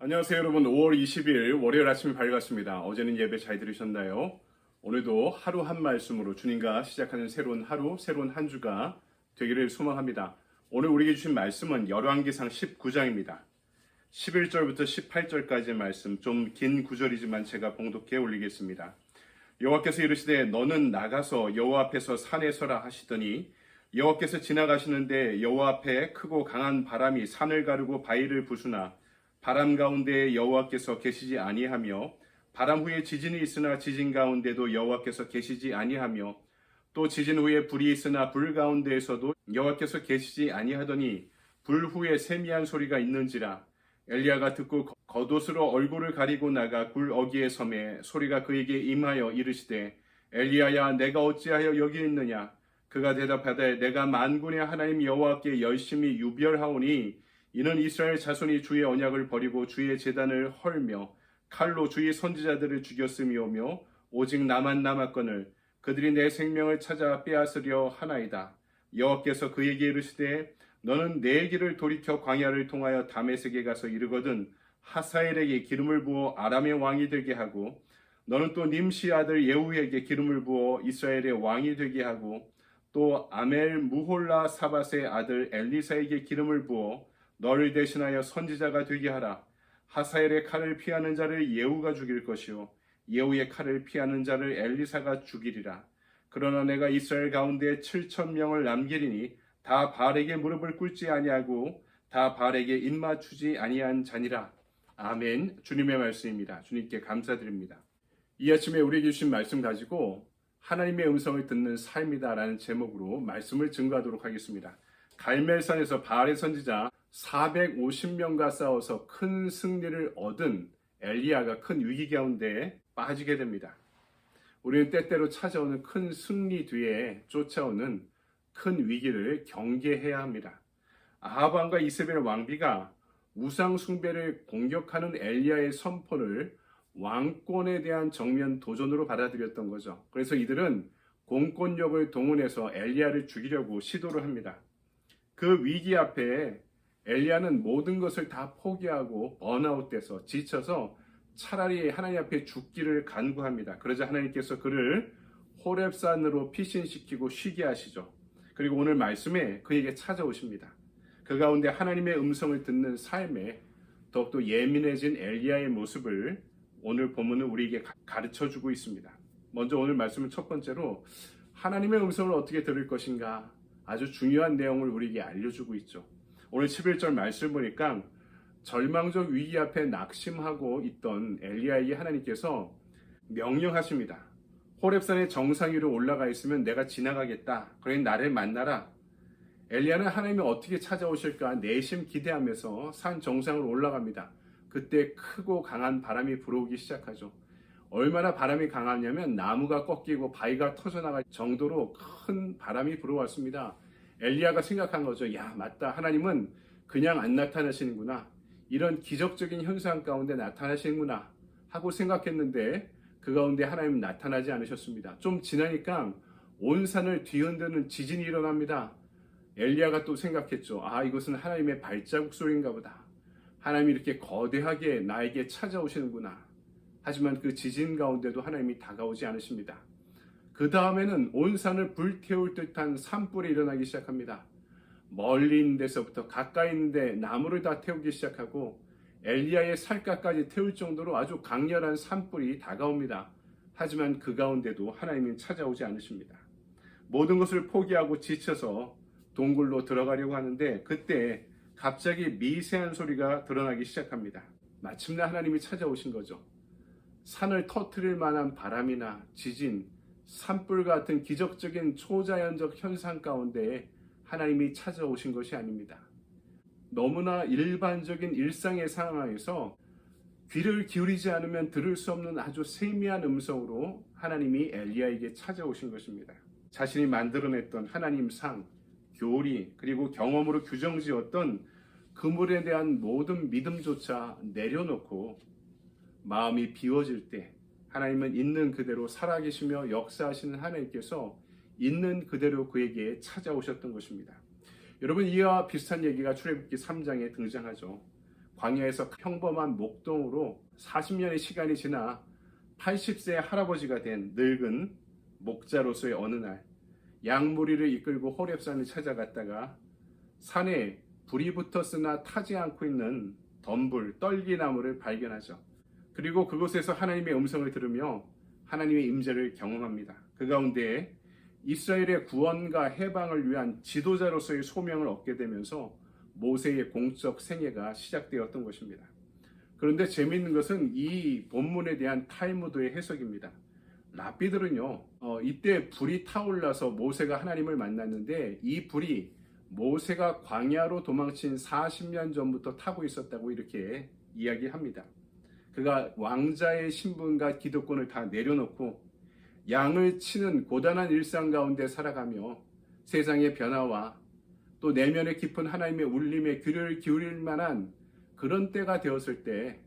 안녕하세요 여러분. 5월 20일 월요일 아침이 밝았습니다. 어제는 예배 잘 들으셨나요? 오늘도 하루 한 말씀으로 주님과 시작하는 새로운 하루, 새로운 한 주가 되기를 소망합니다. 오늘 우리에게 주신 말씀은 열왕기상 19장입니다. 11절부터 18절까지의 말씀, 좀 긴 구절이지만 제가 봉독해 올리겠습니다. 여호와께서 이르시되 너는 나가서 여호와 앞에서 산에 서라 하시더니 여호와께서 지나가시는데 여호와 앞에 크고 강한 바람이 산을 가르고 바위를 부수나 바람 가운데 여호와께서 계시지 아니하며 바람 후에 지진이 있으나 지진 가운데도 여호와께서 계시지 아니하며 또 지진 후에 불이 있으나 불 가운데에서도 여호와께서 계시지 아니하더니 불 후에 세미한 소리가 있는지라. 엘리야가 듣고 겉옷으로 얼굴을 가리고 나가 굴 어귀에 섬에 소리가 그에게 임하여 이르시되 엘리야야 내가 어찌하여 여기 있느냐. 그가 대답하되 내가 만군의 하나님 여호와께 열심히 유별하오니 이는 이스라엘 자손이 주의 언약을 버리고 주의 제단을 헐며 칼로 주의 선지자들을 죽였음이오며 오직 나만 남았거늘 그들이 내 생명을 찾아 빼앗으려 하나이다. 여호와께서 그에게 이르시되 너는 내 길을 돌이켜 광야를 통하여 다메섹에 가서 이르거든 하사엘에게 기름을 부어 아람의 왕이 되게 하고 너는 또 님시 아들 예후에게 기름을 부어 이스라엘의 왕이 되게 하고 또 아멜 무홀라 사밧의 아들 엘리사에게 기름을 부어 너를 대신하여 선지자가 되게 하라. 하사엘의 칼을 피하는 자를 예후가 죽일 것이요 예후의 칼을 피하는 자를 엘리사가 죽이리라. 그러나 내가 이스라엘 가운데 7,000명을 남기리니 다 바알에게 무릎을 꿇지 아니하고 다 바알에게 입맞추지 아니한 자니라. 아멘. 주님의 말씀입니다. 주님께 감사드립니다. 이 아침에 우리에게 주신 말씀 가지고 하나님의 음성을 듣는 삶이다라는 제목으로 말씀을 증거하도록 하겠습니다. 갈멜산에서 바알의 선지자 450명과 싸워서 큰 승리를 얻은 엘리야가 큰 위기 가운데 빠지게 됩니다. 우리는 때때로 찾아오는 큰 승리 뒤에 쫓아오는 큰 위기를 경계해야 합니다. 아합 왕과 이세벨 왕비가 우상 숭배를 공격하는 엘리야의 선포를 왕권에 대한 정면 도전으로 받아들였던 거죠. 그래서 이들은 공권력을 동원해서 엘리야를 죽이려고 시도를 합니다. 그 위기 앞에 엘리야는 모든 것을 다 포기하고 번아웃돼서 지쳐서 차라리 하나님 앞에 죽기를 간구합니다. 그러자 하나님께서 그를 호렙산으로 피신시키고 쉬게 하시죠. 그리고 오늘 말씀에 그에게 찾아오십니다. 그 가운데 하나님의 음성을 듣는 삶에 더욱더 예민해진 엘리야의 모습을 오늘 본문은 우리에게 가르쳐주고 있습니다. 먼저 오늘 말씀은 첫 번째로 하나님의 음성을 어떻게 들을 것인가 아주 중요한 내용을 우리에게 알려주고 있죠. 오늘 11절 말씀 보니까 절망적 위기 앞에 낙심하고 있던 엘리야에게 하나님께서 명령하십니다. 호렙산의 정상 위로 올라가 있으면 내가 지나가겠다. 그러니 나를 만나라. 엘리야는 하나님이 어떻게 찾아오실까 내심 기대하면서 산 정상으로 올라갑니다. 그때 크고 강한 바람이 불어오기 시작하죠. 얼마나 바람이 강하냐면 나무가 꺾이고 바위가 터져나갈 정도로 큰 바람이 불어왔습니다. 엘리야가 생각한 거죠. 야, 맞다. 하나님은 그냥 안 나타나시는구나. 이런 기적적인 현상 가운데 나타나시는구나 하고 생각했는데 그 가운데 하나님은 나타나지 않으셨습니다. 좀 지나니까 온 산을 뒤흔드는 지진이 일어납니다. 엘리야가 또 생각했죠. 아, 이것은 하나님의 발자국 소리인가 보다. 하나님이 이렇게 거대하게 나에게 찾아오시는구나. 하지만 그 지진 가운데도 하나님이 다가오지 않으십니다. 그 다음에는 온 산을 불태울 듯한 산불이 일어나기 시작합니다. 멀리 있는 데서부터 가까이 있는데 나무를 다 태우기 시작하고 엘리야의 살갗까지 태울 정도로 아주 강렬한 산불이 다가옵니다. 하지만 그 가운데도 하나님은 찾아오지 않으십니다. 모든 것을 포기하고 지쳐서 동굴로 들어가려고 하는데 그때 갑자기 미세한 소리가 드러나기 시작합니다. 마침내 하나님이 찾아오신 거죠. 산을 터뜨릴 만한 바람이나 지진, 산불 같은 기적적인 초자연적 현상 가운데 하나님이 찾아오신 것이 아닙니다. 너무나 일반적인 일상의 상황에서 귀를 기울이지 않으면 들을 수 없는 아주 세미한 음성으로 하나님이 엘리야에게 찾아오신 것입니다. 자신이 만들어냈던 하나님 상, 교리, 그리고 경험으로 규정지었던 그물에 대한 모든 믿음조차 내려놓고 마음이 비워질 때 하나님은 있는 그대로 살아계시며 역사하시는 하나님께서 있는 그대로 그에게 찾아오셨던 것입니다. 여러분, 이와 비슷한 얘기가 출애굽기 3장에 등장하죠. 광야에서 평범한 목동으로 40년의 시간이 지나 80세의 할아버지가 된 늙은 목자로서의 어느 날 양무리를 이끌고 호렙산을 찾아갔다가 산에 불이 붙었으나 타지 않고 있는 덤불, 떨기나무를 발견하죠. 그리고 그곳에서 하나님의 음성을 들으며 하나님의 임재를 경험합니다. 그 가운데 이스라엘의 구원과 해방을 위한 지도자로서의 소명을 얻게 되면서 모세의 공적 생애가 시작되었던 것입니다. 그런데 재미있는 것은 이 본문에 대한 탈무드의 해석입니다. 랍비들은요, 이때 불이 타올라서 모세가 하나님을 만났는데 이 불이 모세가 광야로 도망친 40년 전부터 타고 있었다고 이렇게 이야기합니다. 그가 왕자의 신분과 기득권을 다 내려놓고 양을 치는 고단한 일상 가운데 살아가며 세상의 변화와 또 내면의 깊은 하나님의 울림에 귀를 기울일 만한 그런 때가 되었을 때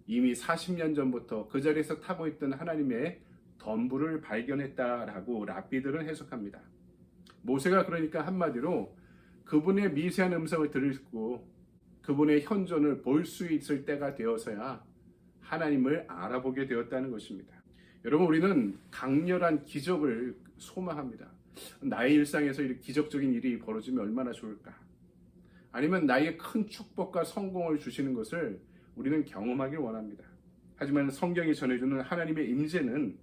이미 40년 전부터 그 자리에서 타고 있던 하나님의 덤불을 발견했다라고 랍비들은 해석합니다. 모세가 그러니까 한마디로 그분의 미세한 음성을 들고 그분의 현존을 볼 수 있을 때가 되어서야 하나님을 알아보게 되었다는 것입니다. 여러분, 우리는 강렬한 기적을 소망합니다. 나의 일상에서 이렇게 기적적인 일이 벌어지면 얼마나 좋을까? 아니면 나에게 큰 축복과 성공을 주시는 것을 우리는 경험하길 원합니다. 하지만 성경이 전해주는 하나님의 임재는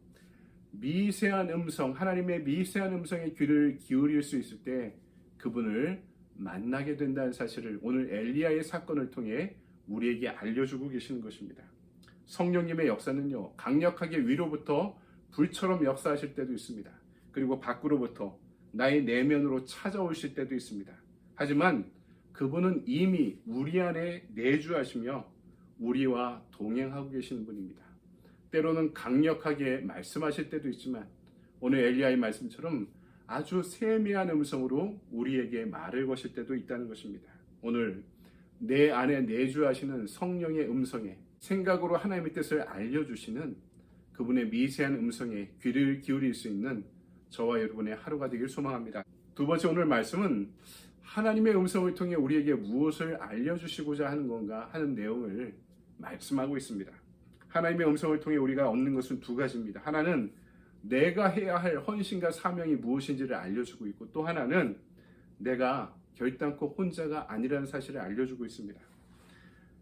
미세한 음성, 하나님의 미세한 음성에 귀를 기울일 수 있을 때 그분을 만나게 된다는 사실을 오늘 엘리야의 사건을 통해 우리에게 알려주고 계시는 것입니다. 성령님의 역사는요, 강력하게 위로부터 불처럼 역사하실 때도 있습니다. 그리고 밖으로부터 나의 내면으로 찾아오실 때도 있습니다. 하지만 그분은 이미 우리 안에 내주하시며 우리와 동행하고 계시는 분입니다. 때로는 강력하게 말씀하실 때도 있지만 오늘 엘리야의 말씀처럼 아주 세미한 음성으로 우리에게 말을 거실 때도 있다는 것입니다. 오늘 내 안에 내주하시는 성령의 음성에 생각으로 하나님의 뜻을 알려주시는 그분의 미세한 음성에 귀를 기울일 수 있는 저와 여러분의 하루가 되길 소망합니다. 두 번째, 오늘 말씀은 하나님의 음성을 통해 우리에게 무엇을 알려주시고자 하는 건가 하는 내용을 말씀하고 있습니다. 하나님의 음성을 통해 우리가 얻는 것은 두 가지입니다. 하나는 내가 해야 할 헌신과 사명이 무엇인지를 알려주고 있고, 또 하나는 내가 결단코 혼자가 아니라는 사실을 알려주고 있습니다.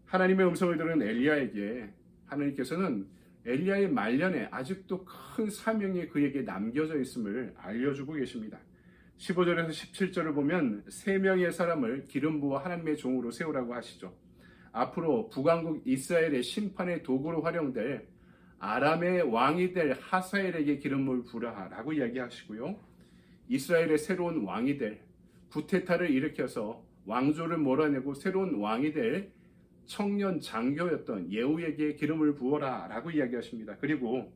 하나님의 음성을 들은 엘리야에게 하나님께서는 엘리야의 말년에 아직도 큰 사명이 그에게 남겨져 있음을 알려주고 계십니다. 15절에서 17절을 보면 3명의 사람을 기름 부어 하나님의 종으로 세우라고 하시죠. 앞으로 북왕국 이스라엘의 심판의 도구로 활용될 아람의 왕이 될 하사엘에게 기름을 부으라고 이야기하시고요. 이스라엘의 새로운 왕이 될 구테타를 일으켜서 왕조를 몰아내고 새로운 왕이 될 청년 장교였던 예후에게 기름을 부어라 라고 이야기하십니다. 그리고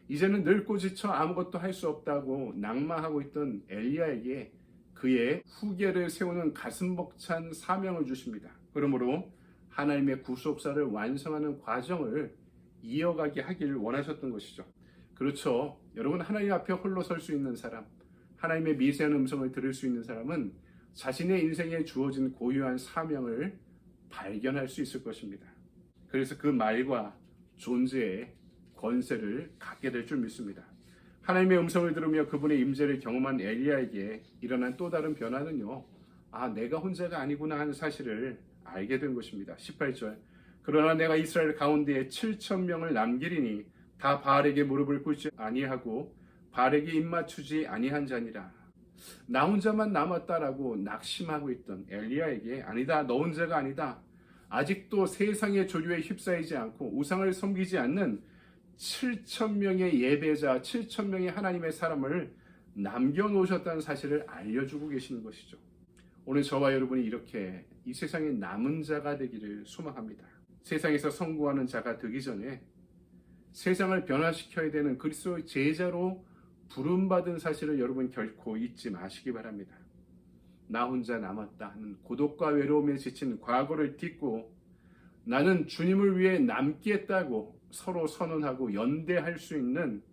이제는 늙고 지쳐 아무것도 할 수 없다고 낙마하고 있던 엘리야에게 그의 후계를 세우는 가슴 벅찬 사명을 주십니다. 그러므로 하나님의 구속사를 완성하는 과정을 이어가게 하기를 원하셨던 것이죠. 그렇죠. 여러분, 하나님 앞에 홀로 설 수 있는 사람, 하나님의 미세한 음성을 들을 수 있는 사람은 자신의 인생에 주어진 고유한 사명을 발견할 수 있을 것입니다. 그래서 그 말과 존재의 권세를 갖게 될 줄 믿습니다. 하나님의 음성을 들으며 그분의 임재를 경험한 엘리야에게 일어난 또 다른 변화는요, 내가 혼자가 아니구나 하는 사실을 알게 된 것입니다. 18절, 그러나 내가 이스라엘 가운데에 7,000명을 남기리니 다 바알에게 무릎을 꿇지 아니하고 바알에게 입맞추지 아니한 자니라. 나 혼자만 남았다라고 낙심하고 있던 엘리야에게 아니다, 너 혼자가 아니다. 아직도 세상의 조류에 휩싸이지 않고 우상을 섬기지 않는 7,000명의 예배자, 7,000명의 하나님의 사람을 남겨놓으셨다는 사실을 알려주고 계시는 것이죠. 오늘 저와 여러분이 이렇게 이 세상의 남은 자가 되기를 소망합니다. 세상에서 성공하는 자가 되기 전에 세상을 변화시켜야 되는 그리스도의 제자로 부름받은 사실을 여러분 결코 잊지 마시기 바랍니다. 나 혼자 남았다 하는 고독과 외로움에 지친 과거를 딛고 나는 주님을 위해 남겠다고 서로 선언하고 연대할 수 있는,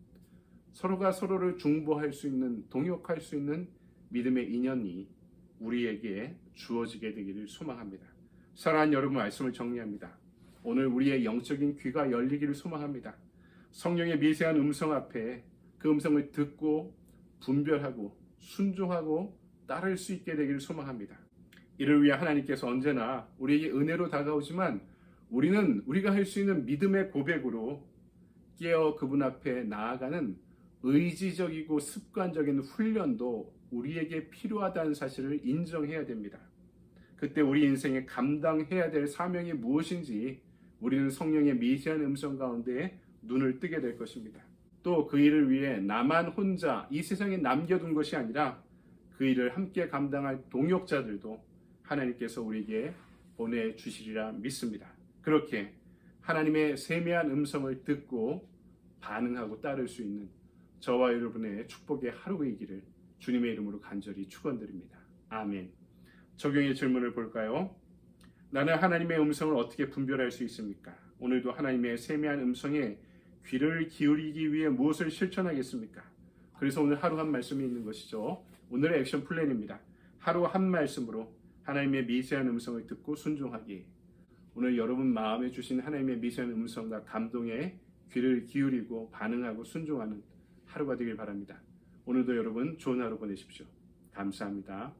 서로가 서로를 중보할 수 있는, 동역할 수 있는 믿음의 인연이 우리에게 주어지게 되기를 소망합니다. 사랑하는 여러분, 말씀을 정리합니다. 오늘 우리의 영적인 귀가 열리기를 소망합니다. 성령의 미세한 음성 앞에 그 음성을 듣고 분별하고 순종하고 따를 수 있게 되기를 소망합니다. 이를 위해 하나님께서 언제나 우리에게 은혜로 다가오지만 우리는 우리가 할 수 있는 믿음의 고백으로 깨어 그분 앞에 나아가는 의지적이고 습관적인 훈련도 우리에게 필요하다는 사실을 인정해야 됩니다. 그때 우리 인생에 감당해야 될 사명이 무엇인지 우리는 성령의 미세한 음성 가운데 눈을 뜨게 될 것입니다. 또 그 일을 위해 나만 혼자 이 세상에 남겨둔 것이 아니라 그 일을 함께 감당할 동역자들도 하나님께서 우리에게 보내주시리라 믿습니다. 그렇게 하나님의 세미한 음성을 듣고 반응하고 따를 수 있는 저와 여러분의 축복의 하루가 있기를 주님의 이름으로 간절히 축원드립니다. 아멘. 적용의 질문을 볼까요? 나는 하나님의 음성을 어떻게 분별할 수 있습니까? 오늘도 하나님의 세미한 음성에 귀를 기울이기 위해 무엇을 실천하겠습니까? 그래서 오늘 하루 한 말씀이 있는 것이죠. 오늘의 액션 플랜입니다. 하루 한 말씀으로 하나님의 미세한 음성을 듣고 순종하기. 오늘 여러분 마음에 주신 하나님의 미세한 음성과 감동에 귀를 기울이고 반응하고 순종하는 하루가 되길 바랍니다. 오늘도 여러분 좋은 하루 보내십시오. 감사합니다.